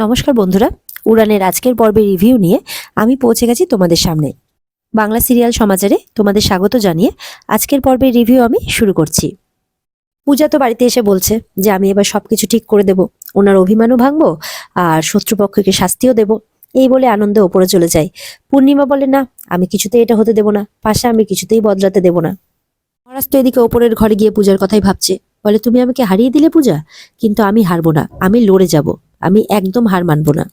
নমস্কার বন্ধুরা, উড়ানের আজকের পর্বের রিভিউ নিয়ে আমি পৌঁছে গেছি তোমাদের সামনে। বাংলা সিরিয়াল সমাচারে তোমাদের স্বাগত জানিয়ে আজকের পর্বের রিভিউ আমি শুরু করছি। পূজা তো বাড়িতে এসে বলছে যে আমি এবার সবকিছু ঠিক করে দেব, ওনার অভিমানও ভাঙবো আর শত্রুপক্ষকে শাস্তিও দেব। এই বলে আনন্দে ওপরে চলে যায়। পূর্ণিমা বলে, না, আমি কিছুতেই এটা হতে দেব না, পাশা আমি কিছুতেই বদলাতে দেব না। মহারাজ তো এদিকে ওপরের ঘরে গিয়ে পূজার কথাই ভাবছে। বলে, তুমি আমাকে হারিয়ে দিলে পূজা, কিন্তু আমি হারবো না, আমি লড়ে যাব, আমি একদম হার মানবো না।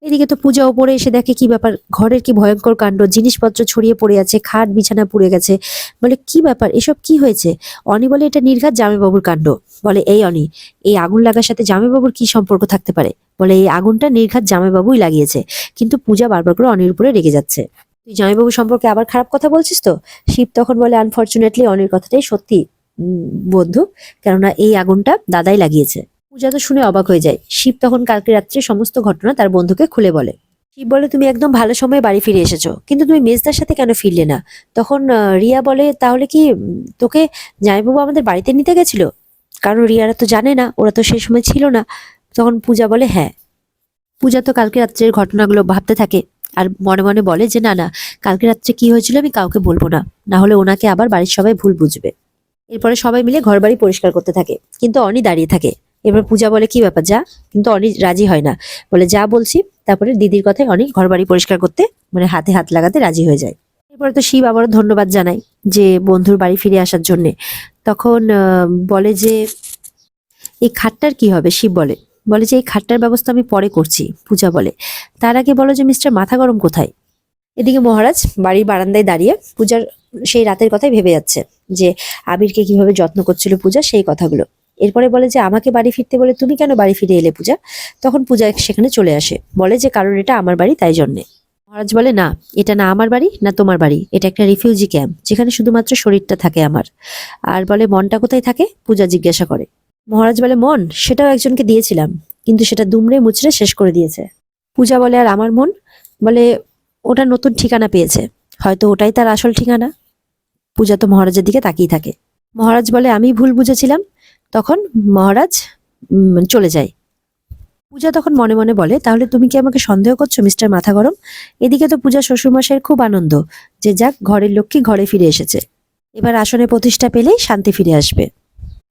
এদিকে তো পূজা ওপরে এসে দেখে কি ব্যাপার, ঘরের কি ভয়ঙ্কর কাণ্ড, জিনিসপত্র ছড়িয়ে পড়ে আছে, খাট বিছানা পুড়ে গেছে। বলে, কি ব্যাপার, এসব কি হয়েছে? অনি বলে, এটা নির্ঘাত জামাইবাবুর কাণ্ড। বলে, এই অনি, এই আগুন লাগার সাথে জামাইবাবুর কি সম্পর্ক থাকতে পারে? বলে, এই আগুনটা নির্ঘাত জামাইবাবুই লাগিয়েছে। কিন্তু পূজা বারবার করে অনির উপরে রেগে যাচ্ছে। তুই জামাইবাবু সম্পর্কে আবার খারাপ কথা বলছিস তো? শিব তখন বলে, আনফর্চুনেটলি অনির কথাটাই সত্যি বন্ধু, কেননা এই আগুনটা দাদাই লাগিয়েছে। পূজা তো শুনে অবাক হয়ে যায়। শিব তখন কালকে রাত্রে সমস্ত ঘটনা তার বন্ধুকে খুলে বলে। শিব বলে, তুমি একদম ভালো সময়ে বাড়ি ফিরে এসেছো, কিন্তু তুমি মেজদার সাথে কেন ফিরলে না? তখন রিয়া বলে, তাহলে কি তোকে জামাইবাবু আমাদের বাড়িতে নিতে গেছিল? কারণ রিয়ারা তো জানে না, ওরা তো সেই সময় ছিল না। তখন পূজা বলে, হ্যাঁ। পূজা তো কালকে রাত্রের ঘটনাগুলো ভাবতে থাকে আর মনে মনে বলে যে না না, কালকে রাত্রে কি হয়েছিল আমি কাউকে বলবো না, না হলে ওনাকে আবার বাড়ির সবাই ভুল বুঝবে। এরপরে সবাই মিলে ঘর বাড়ি পরিষ্কার করতে থাকে, কিন্তু অনি দাঁড়িয়ে থাকে। এবার পূজা বলে, কি ব্যাপার, যা। কিন্তু অনি রাজি হয় না, বলে, যা বলছি। তারপরে দিদির কথায় অনি ঘর বাড়ি পরিষ্কার করতে, মানে হাতে হাত লাগাতে রাজি হয়ে যায়। এরপরে তো শিব আবারও ধন্যবাদ জানায় যে বন্ধুর বাড়ি ফিরে আসার জন্যে। তখন বলে যে এই খাটটার কি হবে? শিব বলে, বলে যে এই খাটটার ব্যবস্থা আমি পরে করছি। পূজা বলে, তার আগে বলো যে মিস্টার মাথা গরম কোথায়? এদিকে মহারাজ বাড়ির বারান্দায় দাঁড়িয়ে পূজার সেই রাতের কথাই ভেবে যাচ্ছে, যে আবিরকে কিভাবে যত্ন করছিল পূজা, সেই কথাগুলো। এরপরে বলে যে আমাকে বাড়ি ফিরতে বলে তুমি কেন বাড়ি ফিরে এলে পূজা? তখন পূজা সেখানে চলে আসে, বলে যে কারণ এটা আমার বাড়ি, তাই জন্যে। মহারাজ বলে, না, এটা না আমার বাড়ি না তোমার বাড়ি, এটা একটা রিফিউজি ক্যাম্প, যেখানে শুধুমাত্র শরীরটা থাকে আমার। আর বলে, মনটা কোথায় থাকে? পূজা জিজ্ঞাসা করে। মহারাজ বলে, মন সেটাও একজনকে দিয়েছিলাম, কিন্তু সেটা দুমড়ে মুচড়ে শেষ করে দিয়েছে। পূজা বলে, আর আমার মন? বলে, ওটা নতুন ঠিকানা পেয়েছে, হয়তো ওটাই তার আসল ঠিকানা। পূজা তো মহারাজের দিকে তাকিয়ে থাকে। মহারাজ বলে, আমি ভুল বুঝেছিলাম। তখন মহারাজ চলে যায়। পূজা তখন মনে মনে বলে, তাহলে তুমি কি আমাকে সন্দেহ করছো মিস্টার মাথা গরম? এদিকে তো পূজা শ্বশুরমশাইয়ের খুব আনন্দ যে যাক, ঘরের লক্ষ্মী ঘরে ফিরে এসেছে, এবার আসনে প্রতিষ্ঠা পেলেই শান্তি ফিরে আসবে।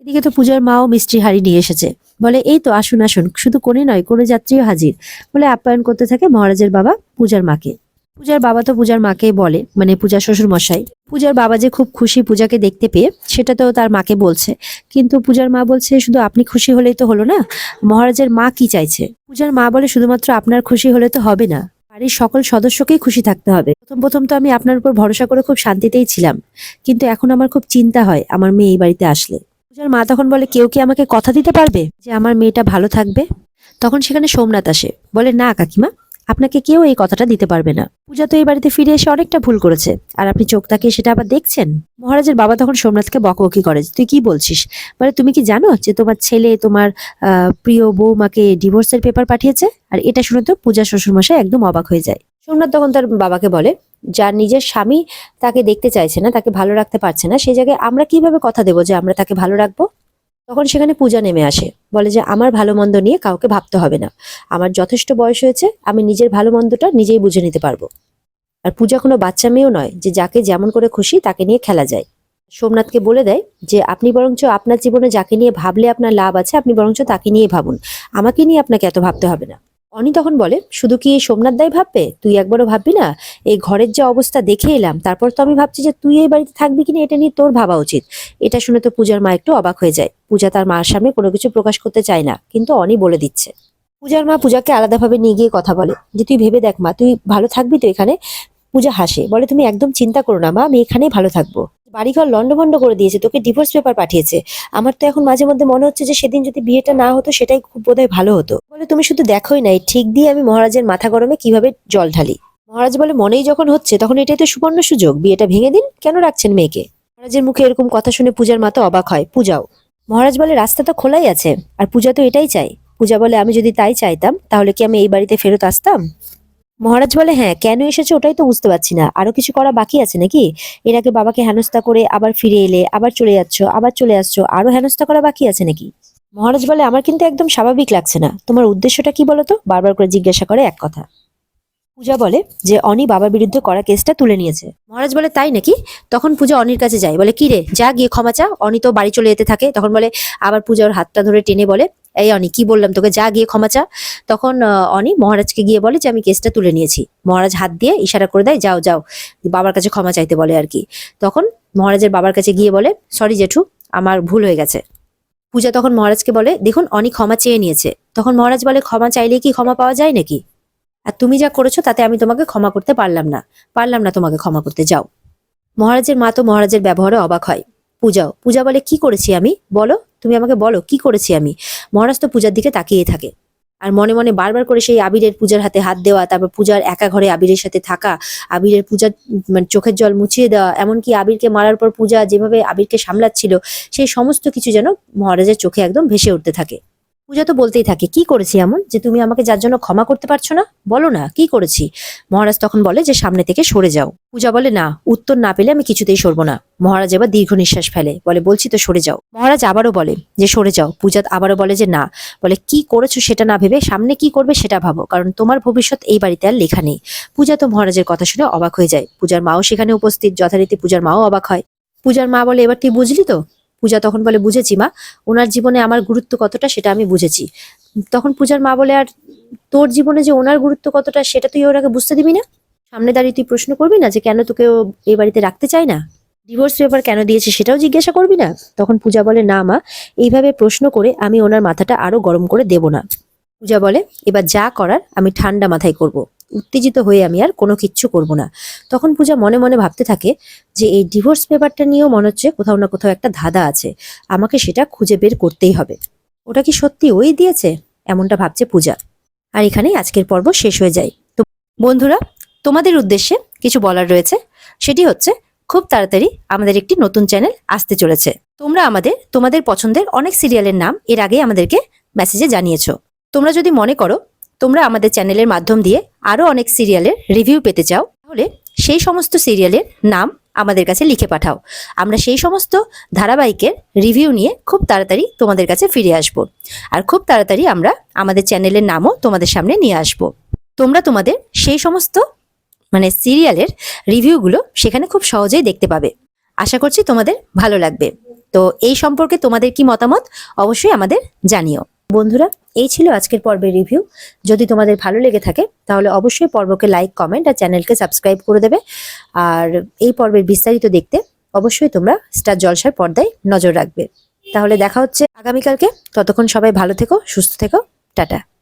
এদিকে তো পূজার মাও মিষ্টি হাড়ি নিয়ে এসেছে। বলে, এই তো আসুন আসুন, শুধু কোণে নয় কোনো যাত্রীও হাজির, বলে আপ্যায়ন করতে থাকে মহারাজের বাবা পূজার মাকে। পূজার বাবা তো পূজার মাকে বলে, মানে পূজার শ্বশুর মশাই, পূজার বাবা যে খুব খুশি পূজাকে দেখতে পেয়ে, সেটা তো তার মাকে বলছে। কিন্তু পূজার মা বলছে, শুধু আপনি খুশি হলেই তো হলো না, মহারাজের মা কি চাইছে? পূজার মা বলে, শুধুমাত্র আপনার খুশি হলে তো হবে না, বাড়ির সকল সদস্যকেই খুশি থাকতে হবে। প্রথম প্রথম তো আমি আপনার উপর ভরসা করে খুব শান্তিতেই ছিলাম, কিন্তু এখন আমার খুব চিন্তা হয় আমার মেয়ে এই বাড়িতে আসলে। পূজার মা তখন বলে, কেউ কি আমাকে কথা দিতে পারবে যে আমার মেয়েটা ভালো থাকবে? তখন সেখানে সোমনাথ আসে, বলে, না কাকিমা, আপনাকে কেউ এই কথাটা দিতে পারবে না। পূজা তো এই বাড়িতে ফিরে এসে অনেকটা ভুল করেছে, আর আপনি চোখ তাকিয়ে সেটা আবার দেখছেন। মহারাজের বাবা তখন সোমনাথকে বকবকি করে, তুই কি বলছিস? বলে, তুমি কি জানো যে তোমার ছেলে তোমার প্রিয় বৌমাকে ডিভোর্সের পেপার পাঠিয়েছে? আর এটা শুনে তো পূজা শ্বশুরমশাই একদম অবাক হয়ে যায়। সোমনাথ তখন তার বাবাকে বলে, যার নিজের স্বামী তাকে দেখতে চাইছে না, তাকে ভালো রাখতে পারছে না, সেই জায়গায় আমরা কিভাবে কথা দেবো যে আমরা তাকে ভালো রাখবো? তখন সেখানে পূজা নেমে আসে, বলে যে আমার ভালো মন্দ নিয়ে কাউকে ভাবতে হবে না, আমার যথেষ্ট বয়স হয়েছে, আমি নিজের ভালো মন্দটা নিজেই বুঝে নিতে পারবো। আর পূজা কোনো বাচ্চা মেয়েও নয় যে যাকে যেমন করে খুশি তাকে নিয়ে খেলা যায়। সোমনাথকে বলে দেয় যে আপনি বরঞ্চ আপনার জীবনে যাকে নিয়ে ভাবলে আপনার লাভ আছে, আপনি বরঞ্চ তাকে নিয়ে ভাবুন, আমাকে নিয়ে আপনাকে এত ভাবতে হবে না। অনি তখন বলে, শুধু কি এই সোমনাথ দাই ভাববে, তুই একবারও ভাববি না? এই ঘরের যে অবস্থা দেখে এলাম, তারপর তো আমি ভাবছি যে তুই এই বাড়িতে থাকবি কিনা, এটা নিয়ে তোর ভাবা উচিত। এটা শুনে তো পূজার মা একটু অবাক হয়ে যায়। পূজা তার মার সামনে কোনো কিছু প্রকাশ করতে চায় না, কিন্তু অনি বলে দিচ্ছে। পূজার মা পূজাকে আলাদাভাবে নিয়ে গিয়ে কথা বলে যে তুই ভেবে দেখ মা, তুই ভালো থাকবি তো এখানে? পূজা হাসে, বলে, তুমি একদম চিন্তা করো না মা, আমি এখানেই ভালো থাকবো। বাড়িঘর লন্ডভন্ড করে দিয়েছে, তোকে ডিভোর্স পেপার পাঠিয়েছে। আমার তো এখন মাঝে মধ্যে মনে হচ্ছে যে সেদিন যদি বিয়েটা না হতো সেটাই খুব বোধহয় ভালো হতো। বলে, তুমি শুধু দেখোই নাই, ঠিক দিয়ে আমি মহারাজের মাথা গরমে কিভাবে জল ঢালি। মহারাজ বলে, মনেই যখন হচ্ছে তখন এটাই তো সুবর্ণ সুযোগ, বিয়েটা ভেঙে দিন, কেন রাখছেন মেয়েকে? মহারাজের মুখে এরকম কথা শুনে পূজার মা তো অবাক হয়, পূজাও। মহারাজ বলে, রাস্তা তো খোলাই আছে, আর পূজা তো এটাই চাই। পূজা বলে, আমি যদি তাই চাইতাম তাহলে কি আমি এই বাড়িতে ফেরত আসতাম? মহারাজ বলে, হ্যাঁ, কেন এসেছো ওটাই তো বুঝতে পারছি না, আরো কিছু করা বাকি আছে নাকি? এর আগে বাবাকে হেনস্থা করে আবার ফিরে এলে, আবার চলে যাচ্ছ, আবার চলে আসছো, আরো হেনস্থা করা বাকি আছে নাকি? মহারাজ বলে আমার কিন্তু একদম স্বাভাবিক লাগছে না, তোমার উদ্দেশ্যটা কি বলো তো, বারবার করে জিজ্ঞাসা করে এক কথা। পূজা বলে যে অনি বাবার বিরুদ্ধে করা কেসটা তুলে নিয়েছে। মহারাজ বলে তাই নাকি? তখন পূজা অনির কাছে যায়, বলে কি রে, যা গিয়ে ক্ষমা চা। অনি তো বাড়ি চলে যেতে থাকে, তখন বলে, আবার পূজা ওর হাতটা ধরে টেনে বলে, এই অনি কি বললাম তোকে, যা গিয়ে ক্ষমা চা। তখন অনি মহারাজকে গিয়ে বলে যে আমি কেসটা তুলে নিয়েছি। মহারাজ হাত দিয়ে ইশারা করে দেয়, যাও যাও, বাবার কাছে ক্ষমা চাইতে বলে আর কি। তখন মহারাজের বাবার কাছে গিয়ে বলে, সরি জেঠু, আমার ভুল হয়ে গেছে। পূজা তখন মহারাজকে বলে, দেখুন অনি ক্ষমা চেয়ে নিয়েছে। তখন মহারাজ বলে, ক্ষমা চাইলে কি ক্ষমা পাওয়া যায় নাকি? আর তুমি যা করেছো তাতে আমি তোমাকে ক্ষমা করতে পারলাম না তোমাকে ক্ষমা করতে, যাও। মহারাজের মা তো মহারাজের ব্যবহারে অবাক হয়। পূজা বলে, কি করেছি আমি, বলো, তুমি আমাকে বলো কি করেছি আমি। মহারাজ তো পূজার দিকে তাকিয়ে থাকে, আর মনে মনে বারবার করে সেই আবিরের পূজার হাতে হাত দেওয়া, তারপর পূজার একা ঘরে আবিরের সাথে থাকা, আবিরের পূজার মানে চোখের জল মুছিয়ে দেওয়া, এমনকি আবিরকে মারার পর পূজা যেভাবে আবিরকে সামলাচ্ছিল, সেই সমস্ত কিছু যেন মহারাজের চোখে একদম ভেসে উঠতে থাকে। পূজা তো বলতেই থাকে, কি করেছি এমন যে তুমি আমাকে যার জন্য ক্ষমা করতে পারছো না, বলো না কি করেছি। মহারাজ তখন বলে যে সামনে থেকে সরে যাও। পূজা বলে, না, উত্তর না পেলে আমি কিছুতেই সরবো না। মহারাজ এবার দীর্ঘ নিঃশ্বাস ফেলে, বলে বলছি তো সরে যাও। মহারাজ আবারও বলে যে সরে যাও। পূজা আবারও বলে যে না, বলে কি করেছো সেটা না ভেবে সামনে কি করবে সেটা ভাবো, কারণ তোমার ভবিষ্যৎ এই বাড়িতে আর লেখা নেই। পূজা তো মহারাজের কথা শুনে অবাক হয়ে যায়। পূজার মাও সেখানে উপস্থিত, যথারীতি পূজার মাও অবাক হয়। পূজার মা বলে, এবার তুই বুঝলি তো? পূজা তখন বলে, বুঝেছি মা, ওনার জীবনে আমার গুরুত্ব কতটা সেটা আমি বুঝেছি। তখন পূজার মা বলে, আর তোর জীবনে যে ওনার গুরুত্ব কতটা সেটা তুই ওর আগে বুঝতে দিবি না? সামনে দাঁড়িয়ে তুই প্রশ্ন করবি না যে কেন তোকে ও এই বাড়িতে রাখতে চায় না? ডিভোর্স পেপার কেন দিয়েছে সেটাও জিজ্ঞাসা করবি না? তখন পূজা বলে, না মা, এইভাবে প্রশ্ন করে আমি ওনার মাথাটা আরো গরম করে দেব না। পূজা বলে, এবার যা করার আমি ঠান্ডা মাথায় করব, উত্তেজিত হয়ে আমি আর কোনো কিচ্ছু করব না। তখন পূজা মনে মনে ভাবতে থাকে যে এই ডিভোর্স পেপারটা নিয়েও মনে হচ্ছে কোথাও না কোথাও একটা ধাঁধা আছে, আমাকে সেটা খুঁজে বের করতেই হবে। ওটা কি সত্যি ওই দিয়েছে, এমনটা ভাবছে পূজা। আর এখানেই আজকের পর্ব শেষ হয়ে যায়। তো বন্ধুরা, তোমাদের উদ্দেশ্যে কিছু বলার রয়েছে, সেটি হচ্ছে খুব তাড়াতাড়ি আমাদের একটি নতুন চ্যানেল আসতে চলেছে। তোমরা তোমাদের পছন্দের অনেক সিরিয়ালের নাম এর আগে আমাদেরকে মেসেজে জানিয়েছো। তোমরা যদি মনে করো তোমরা আমাদের চ্যানেলের মাধ্যম দিয়ে আরো অনেক সিরিয়ালের রিভিউ পেতে চাও, তাহলে সেই সমস্ত সিরিয়ালের নাম আমাদের কাছে লিখে পাঠাও। আমরা সেই সমস্ত ধারাবাহিকের রিভিউ নিয়ে খুব তাড়াতাড়ি তোমাদের কাছে ফিরে আসব। আর খুব তাড়াতাড়ি আমরা আমাদের চ্যানেলের নামও তোমাদের সামনে নিয়ে আসব। তোমরা তোমাদের সেই সমস্ত সিরিয়ালের রিভিউগুলো সেখানে খুব সহজেই দেখতে পাবে। আশা করছি তোমাদের ভালো লাগবে। তো এই সম্পর্কে তোমাদের কি মতামত অবশ্যই আমাদের জানিও। বন্ধুরা, এই ছিল আজকের পর্বের রিভিউ। যদি তোমাদের ভালো লেগে থাকে তাহলে অবশ্যই পর্বকে লাইক, কমেন্ট আর চ্যানেলকে সাবস্ক্রাইব করে দেবে। আর এই পর্বের বিস্তারিত দেখতে অবশ্যই তোমরা স্টার জলসার পর্দায় নজর রাখবে। তাহলে দেখা হচ্ছে আগামীকালকে। ততক্ষণ সবাই ভালো থেকো, সুস্থ থেকো, টাটা।